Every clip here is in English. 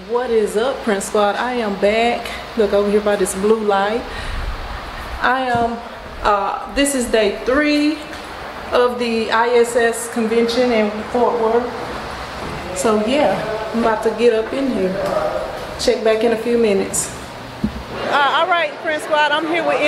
What is up, Prince Squad? I am back. Look over here by this blue light. This is day 3 of the ISS convention in Fort Worth. So yeah, I'm about to get up in here. Check back in a few minutes. All right, Prince Squad, I'm here with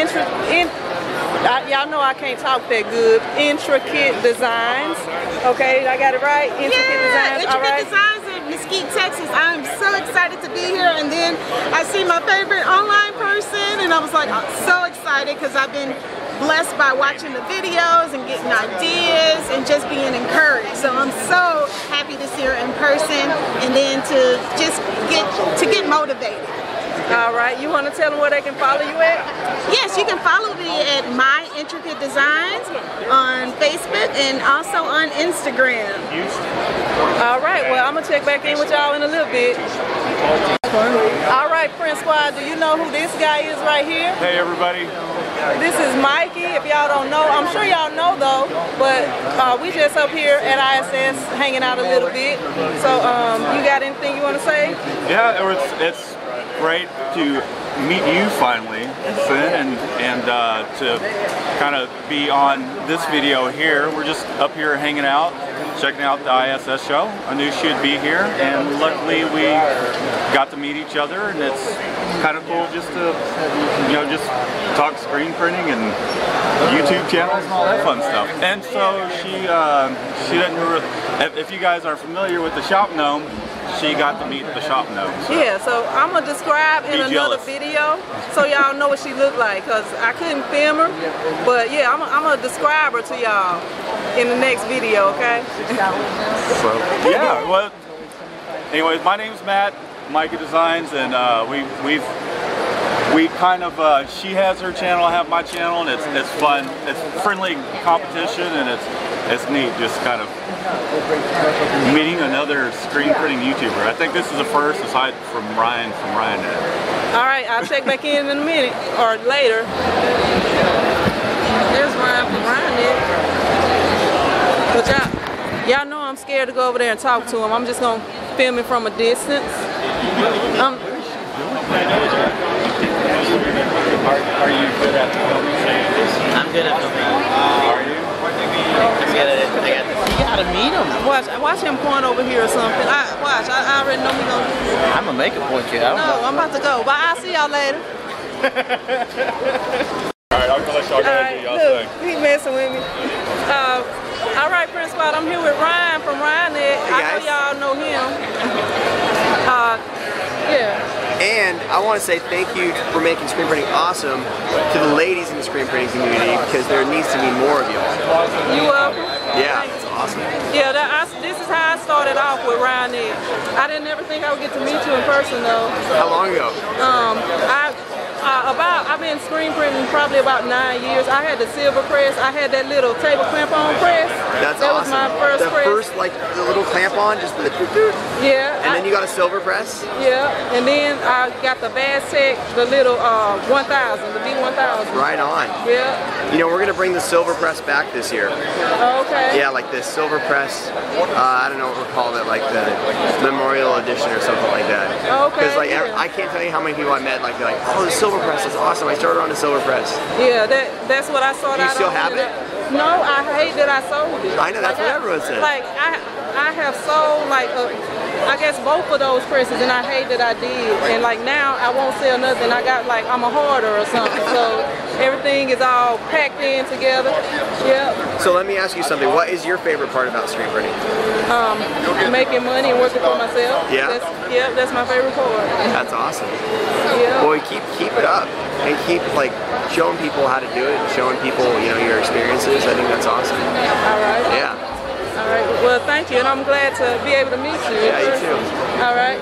y'all know I can't talk that good. Intricate Designs. Okay, I got it right? Intricate Designs. All right. Designs in Mesquite, Texas. I'm so excited to be here. And then I see my favorite online person, and I was like, I'm so excited because I've been blessed by watching the videos and getting ideas and just being encouraged. So I'm so happy to see her in person and then to just get motivated. All right, you want to tell them where they can follow you at? Yes, you can follow me at My Intricate Designs on Facebook and also on Instagram. All right, well, I'm going to check back in with y'all in a little bit. All right, Prince Squad, do you know who this guy is right here? Hey, everybody. This is Mikey. If y'all don't know, I'm sure y'all know though, but we just up here at ISS hanging out a little bit. So you got anything you want to say? Yeah, it's great to meet you finally, Sin, and to kind of be on this video here. We're just up here hanging out, checking out the ISS show. I knew she'd be here, and luckily we got to meet each other, and it's kind of cool just to, just talk screen printing and YouTube channels and all that fun stuff. And so she doesn't, if you guys are familiar with the Shop Gnome, she got to meet the Shop Gnome. So. Yeah, so I'm going to describe in another video so y'all know what she looked like, because I couldn't film her, but yeah, I'm going to describe her to y'all in the next video, okay? So, yeah, well, anyways, my name's Matt, Mikey Designs, and we kind of, she has her channel, I have my channel, and it's fun. It's friendly competition, and it's neat just kind of meeting another screen printing YouTuber. I think this is the first aside from Ryan Net. All right, I'll check back in a minute or later. There's Ryan from Ryan Net. But y'all know I'm scared to go over there and talk to him. I'm just gonna film it from a distance. Are you good at filming? I'm good at filming. Are you? I'm good at it. You gotta meet him. Watch him point over here or something. I already know me gonna do it. I'm gonna make a point, you. No, I'm about to go. But I'll see y'all later. Alright, I'll let y'all do y'all thing. He messing with me. All right, Prince Squad, I'm here with Ryan from Ryan Net. I know y'all know him. Yeah. And I want to say thank you for making screen printing awesome to the ladies in the screen printing community, because there needs to be more of y'all. You welcome. Yeah, it's awesome. Yeah, this is how I started off with Ryan Net. I didn't ever think I would get to meet you in person though. How long ago? I've been screen printing probably about 9 years. I had the silver press. I had that little table clamp-on press. That's that awesome. That was my first press. First, like, the little clamp-on, just the Yeah. And then you got a silver press? Yeah, and then I got the Vaztec, the little 1000, the B1000. Right on. Yeah. You know, we're going to bring the silver press back this year. Okay. Yeah, like this silver press, I don't know what we'll call it, like the memorial edition or something like that. Okay. Because, like, I can't tell you how many people I met, like, they're like, oh, the silver press is awesome. I started on the silver press. Yeah, that's what I saw. Do you still have it? No, I hate that I sold it. I know, that's what everyone said. Like, I have sold, like, I guess both of those presses, and I hate that I did. And, like, now I won't sell nothing. I got, like, I'm a hoarder or something. So everything is all packed in together. Yeah. So let me ask you something. What is your favorite part about screen printing? Making money and working for myself. Yeah? That's my favorite part. That's awesome. Yeah. Well, keep it up and keep, like, showing people how to do it and showing people, your experiences. I think that's awesome. All right. Yeah. All right. Well, thank you, and I'm glad to be able to meet you. Yeah, you too. All right.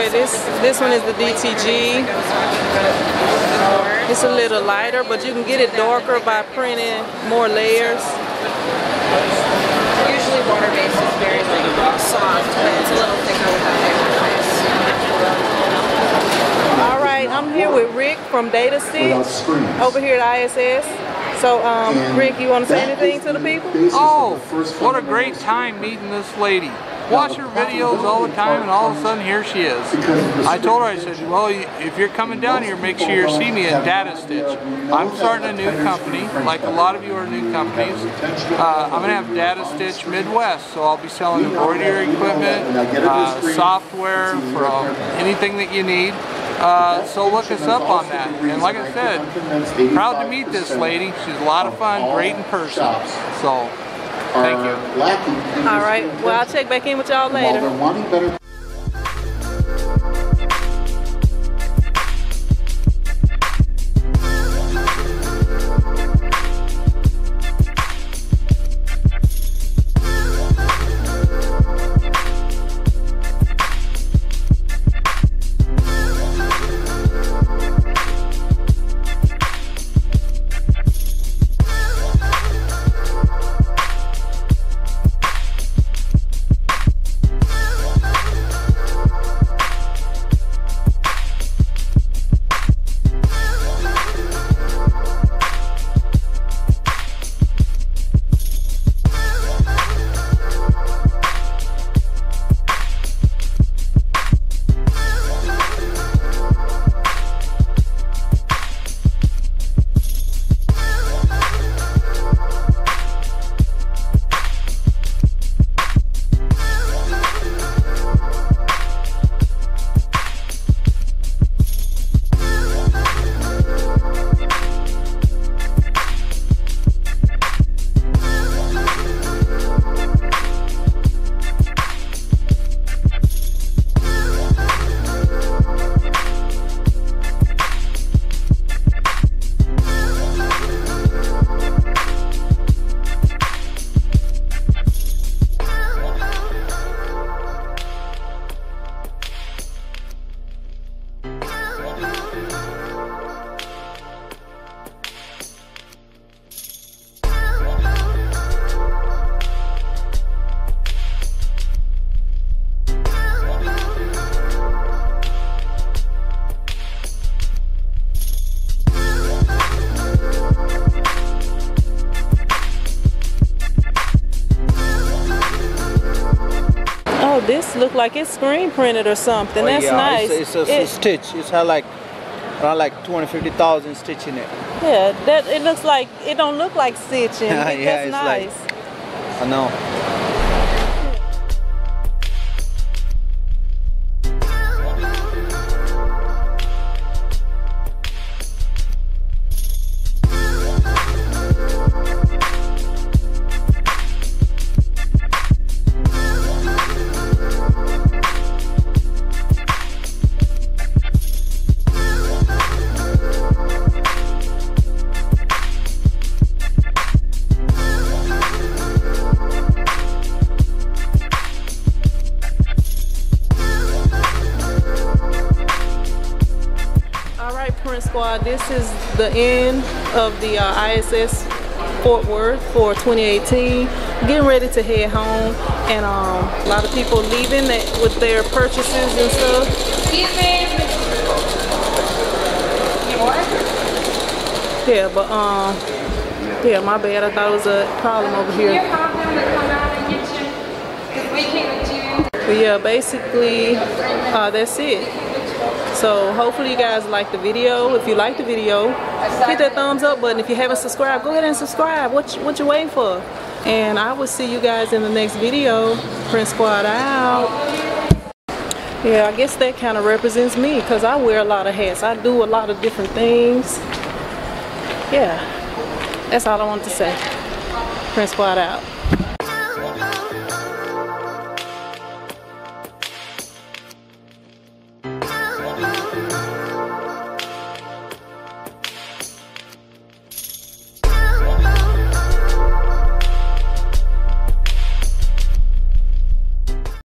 Okay, this one is the DTG. It's a little lighter, but you can get it darker by printing more layers. Usually water-based is very soft, but it's a little thicker with the paper-based. All right, I'm here with Rick from Data Stitch over here at ISS. So, Rick, you want to say anything to the people? Oh, what a great time meeting this lady. Watch her videos all the time, and all of a sudden here she is. I told her, I said, well, if you're coming down here, make sure you see me at Data Stitch. I'm starting a new company, like a lot of you are new companies. I'm going to have Data Stitch Midwest, so I'll be selling embroidery equipment, software for anything that you need. So look us up on that. And like I said, proud to meet this lady. She's a lot of fun, great in person. So, thank you. All right. Well, I'll check back in with y'all later. This look like it's screen printed or something. That's nice. It's a stitch. It's had like around like 250,000 stitch in it. Yeah, that it looks like it don't look like stitching. Yeah, That's it's nice. like, I know. Squad, this is the end of the ISS Fort Worth for 2018. Getting ready to head home, and a lot of people leaving with their purchases and stuff. Yeah, but yeah, my bad. I thought it was a problem over here. But yeah, basically that's it. So hopefully you guys like the video. If you like the video, hit that thumbs up button. If you haven't subscribed, go ahead and subscribe. What you waiting for? And I will see you guys in the next video. Print Squad out. Yeah, I guess that kind of represents me because I wear a lot of hats. I do a lot of different things. Yeah, that's all I wanted to say. Print Squad out.